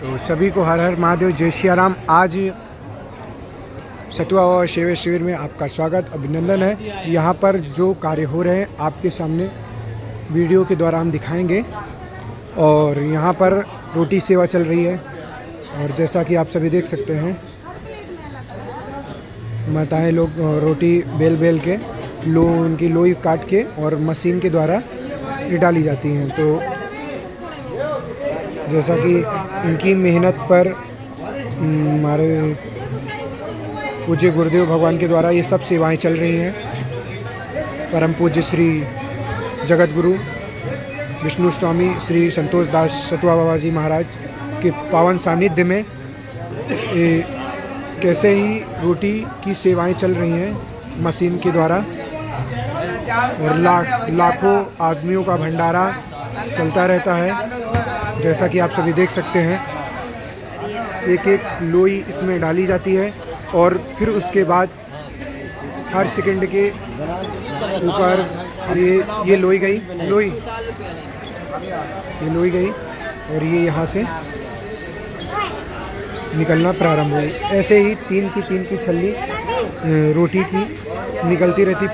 तो सभी को हर हर महादेव, जय श्री राम। आज सतुआ और सेवा शिविर में आपका स्वागत, अभिनंदन है। यहाँ पर जो कार्य हो रहे हैं आपके सामने वीडियो के द्वारा हम दिखाएंगे। और यहाँ पर रोटी सेवा चल रही है और जैसा कि आप सभी देख सकते हैं, माताएं लोग रोटी बेल बेल के उनकी लोई काट के और मशीन के द्वारा ये डाली जाती हैं। तो जैसा कि इनकी मेहनत पर हमारे पूज्य गुरुदेव भगवान के द्वारा ये सब सेवाएं चल रही हैं। परम पूज्य श्री जगत गुरु विष्णु स्वामी श्री संतोष दास सतुआ बाबा जी महाराज के पावन सानिध्य में कैसे ही रोटी की सेवाएं चल रही हैं मशीन के द्वारा, और लाखों आदमियों का भंडारा चलता रहता है। जैसा कि आप सभी देख सकते हैं, एक एक लोई इसमें डाली जाती है और फिर उसके बाद हर सेकंड के ऊपर ये लोई गई और ये यहाँ से निकलना प्रारंभ हुई। ऐसे ही तीन की छल्ली रोटी की निकलती रहती।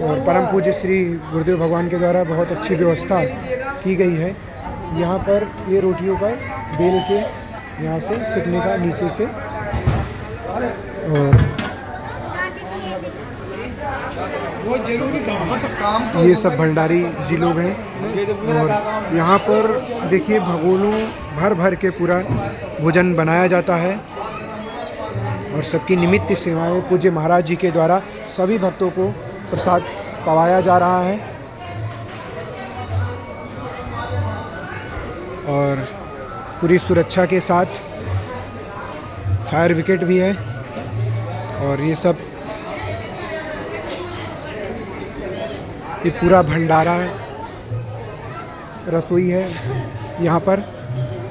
और परम पूज्य श्री गुरुदेव भगवान के द्वारा बहुत अच्छी व्यवस्था की गई है। यहाँ पर ये रोटियों पर बेल के यहाँ से सिकने का नीचे से, और ये सब भंडारी जी लोग हैं। और यहाँ पर देखिए भगोनों भर भर के पूरा भोजन बनाया जाता है और सबकी निमित्त सेवाएं पूज्य महाराज जी के द्वारा सभी भक्तों को प्रसाद पवाया जा रहा है। और पूरी सुरक्षा के साथ फायर विकेट भी है। और ये सब ये पूरा भंडारा है, रसोई है यहाँ पर।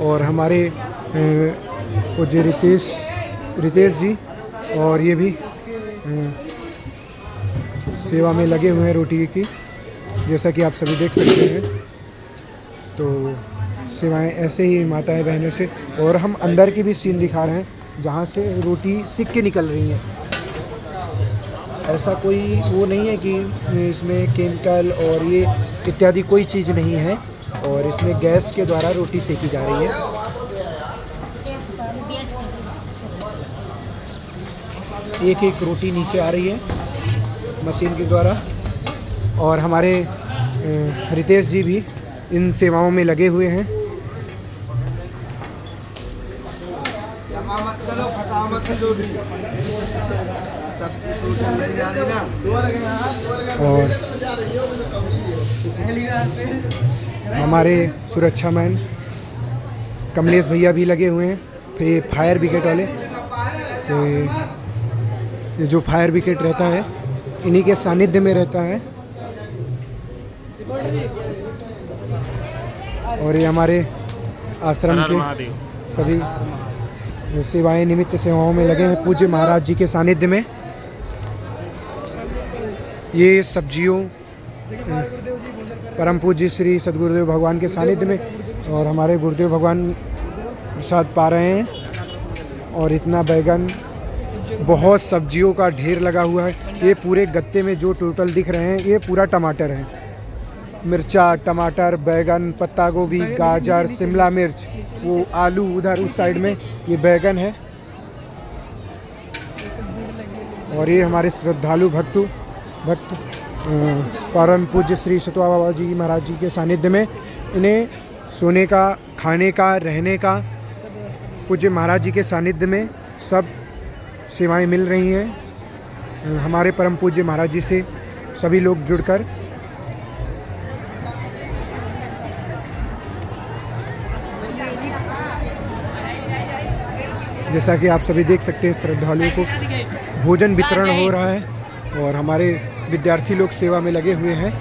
और हमारे पूज्य रितेश जी और ये भी सेवा में लगे हुए हैं रोटी की, जैसा कि आप सभी देख सकते हैं। तो सेवाएं ऐसे ही माताएं बहनों से, और हम अंदर की भी सीन दिखा रहे हैं जहाँ से रोटी सिक के निकल रही है। ऐसा कोई वो नहीं है कि इसमें केमिकल और ये इत्यादि कोई चीज़ नहीं है, और इसमें गैस के द्वारा रोटी सेकी जा रही है। एक एक रोटी नीचे आ रही है मशीन के द्वारा। और हमारे रितेश जी भी इन सेवाओं में लगे हुए हैं। और हमारे सुरक्षा मैन कमलेश भैया भी लगे हुए हैं, फिर फायर ब्रिगेड वाले। तो ये जो फायर ब्रिगेड रहता है इन्हीं के सानिध्य में रहता है। और ये हमारे आश्रम के सभी सेवाएं निमित्त सेवाओं में लगे हैं पूज्य महाराज जी के सानिध्य में। ये सब्जियों परम पूज्य श्री सदगुरुदेव भगवान के सानिध्य में, और हमारे गुरुदेव भगवान प्रसाद पा रहे हैं। और इतना बैगन, बहुत सब्जियों का ढेर लगा हुआ है। ये पूरे गत्ते में जो टोटल दिख रहे हैं ये पूरा टमाटर है। मिर्चा, टमाटर, बैगन, पत्ता गोभी, गाजर, शिमला मिर्च, वो आलू उधर उस साइड में, ये बैगन है। और ये हमारे श्रद्धालु भक्त परम पूज्य श्री सतुआ बाबा जी महाराज जी के सानिध्य में इन्हें सोने का, खाने का, रहने का पूज्य महाराज जी के सानिध्य में सब सेवाएं मिल रही हैं। हमारे परम पूज्य महाराज जी से सभी लोग जुड़कर जैसा कि आप सभी देख सकते हैं, श्रद्धालुओं को भोजन वितरण हो रहा है। और हमारे विद्यार्थी लोग सेवा में लगे हुए हैं।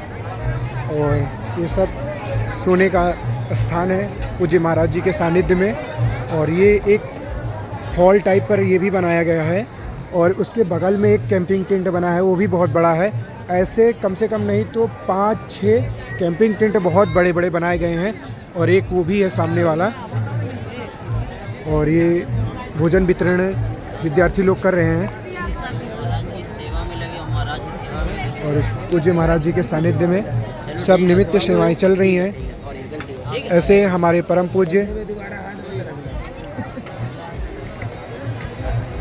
और ये सब सोने का स्थान है पूज्य महाराज जी के सानिध्य में। और ये एक हॉल टाइप पर ये भी बनाया गया है। और उसके बगल में एक कैंपिंग टेंट बना है, वो भी बहुत बड़ा है। ऐसे कम से कम नहीं तो 5-6 कैंपिंग टेंट बहुत बड़े बड़े बनाए गए हैं। और एक वो भी है सामने वाला। और ये भोजन वितरण विद्यार्थी लोग कर रहे हैं और पूज्य महाराज जी के सानिध्य में सब निमित्त सेवाएं चल रही हैं। ऐसे हमारे परम पूज्य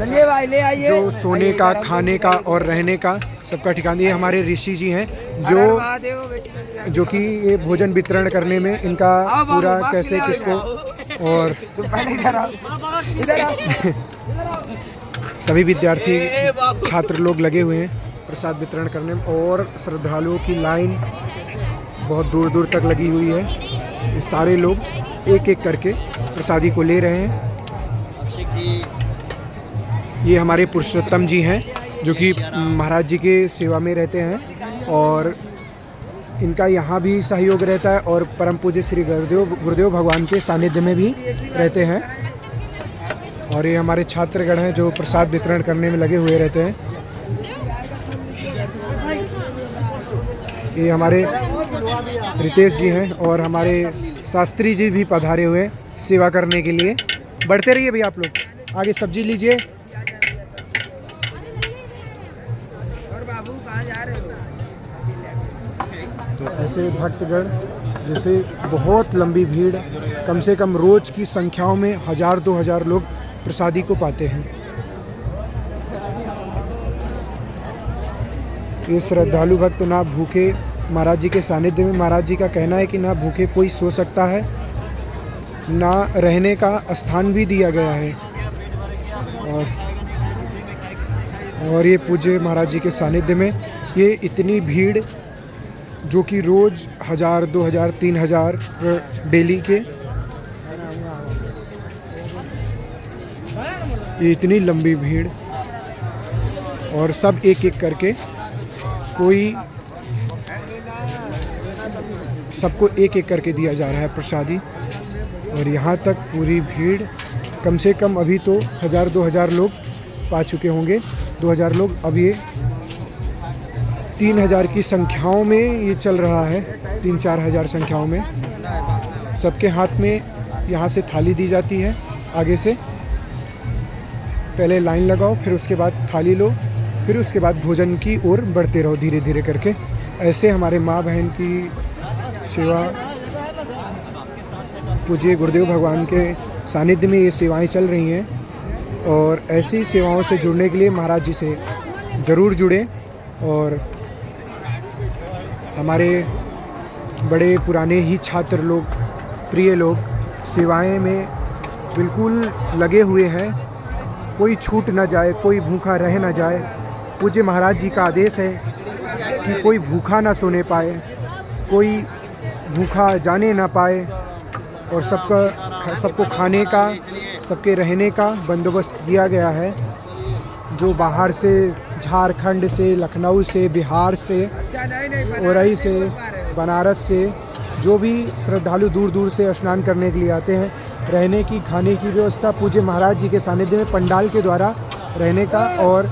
जो सोने का, खाने का और रहने का सबका ठिकाना, ये हमारे ऋषि जी हैं जो कि ये भोजन वितरण करने में इनका पूरा कैसे किसको और सभी विद्यार्थी छात्र लोग लगे हुए हैं प्रसाद वितरण करने में और श्रद्धालुओं की लाइन बहुत दूर दूर तक लगी हुई है। ये सारे लोग एक एक करके प्रसादी को ले रहे हैं। ये हमारे पुरुषोत्तम जी हैं जो कि महाराज जी के सेवा में रहते हैं और इनका यहाँ भी सहयोग रहता है और परम पूज्य श्री गुरुदेव भगवान के सानिध्य में भी रहते हैं। और ये हमारे छात्रगण हैं जो प्रसाद वितरण करने में लगे हुए रहते हैं। ये हमारे रितेश जी हैं और हमारे शास्त्री जी भी पधारे हुए सेवा करने के लिए। बढ़ते रहिए भैया आप लोग, आगे सब्जी लीजिए। और बाबू कहाँ जा रहे हो? तो ऐसे भक्तगण जैसे बहुत लंबी भीड़, कम से कम रोज की संख्याओं में 1000-2000 लोग प्रसादी को पाते हैं। ये श्रद्धालु भक्त ना भूखे महाराज जी के सानिध्य में, महाराज जी का कहना है कि ना भूखे कोई सो सकता है, ना रहने का स्थान भी दिया गया है। और ये पूज्य महाराज जी के सानिध्य में ये इतनी भीड़ जो कि रोज़ 1000, 2000, 3000 डेली के, ये इतनी लंबी भीड़ और सब एक एक करके कोई सबको एक एक करके दिया जा रहा है प्रसादी। और यहाँ तक पूरी भीड़ कम से कम अभी तो 1000-2000 लोग पा चुके होंगे। 2000 लोग, अब ये 3000 की संख्याओं में ये चल रहा है, 3-4 हज़ार संख्याओं में। सबके हाथ में यहाँ से थाली दी जाती है। आगे से पहले लाइन लगाओ, फिर उसके बाद थाली लो, फिर उसके बाद भोजन की ओर बढ़ते रहो धीरे धीरे करके। ऐसे हमारे माँ बहन की सेवा, पूज्य गुरुदेव भगवान के सानिध्य में ये सेवाएं चल रही हैं। और ऐसी सेवाओं से जुड़ने के लिए महाराज जी से ज़रूर जुड़ें। और हमारे बड़े पुराने ही छात्र लोग, प्रिय लोग सेवाएं में बिल्कुल लगे हुए हैं। कोई छूट ना जाए, कोई भूखा रह ना जाए। पूज्य महाराज जी का आदेश है कि कोई भूखा ना सोने पाए, कोई भूखा जाने ना पाए। और सबको खाने का, सबके रहने का बंदोबस्त किया गया है। जो बाहर से, झारखंड से, लखनऊ से, बिहार से, औरई से, बनारस से जो भी श्रद्धालु दूर दूर से स्नान करने के लिए आते हैं, रहने की, खाने की व्यवस्था पूज्य महाराज जी के सानिध्य में पंडाल के द्वारा रहने का और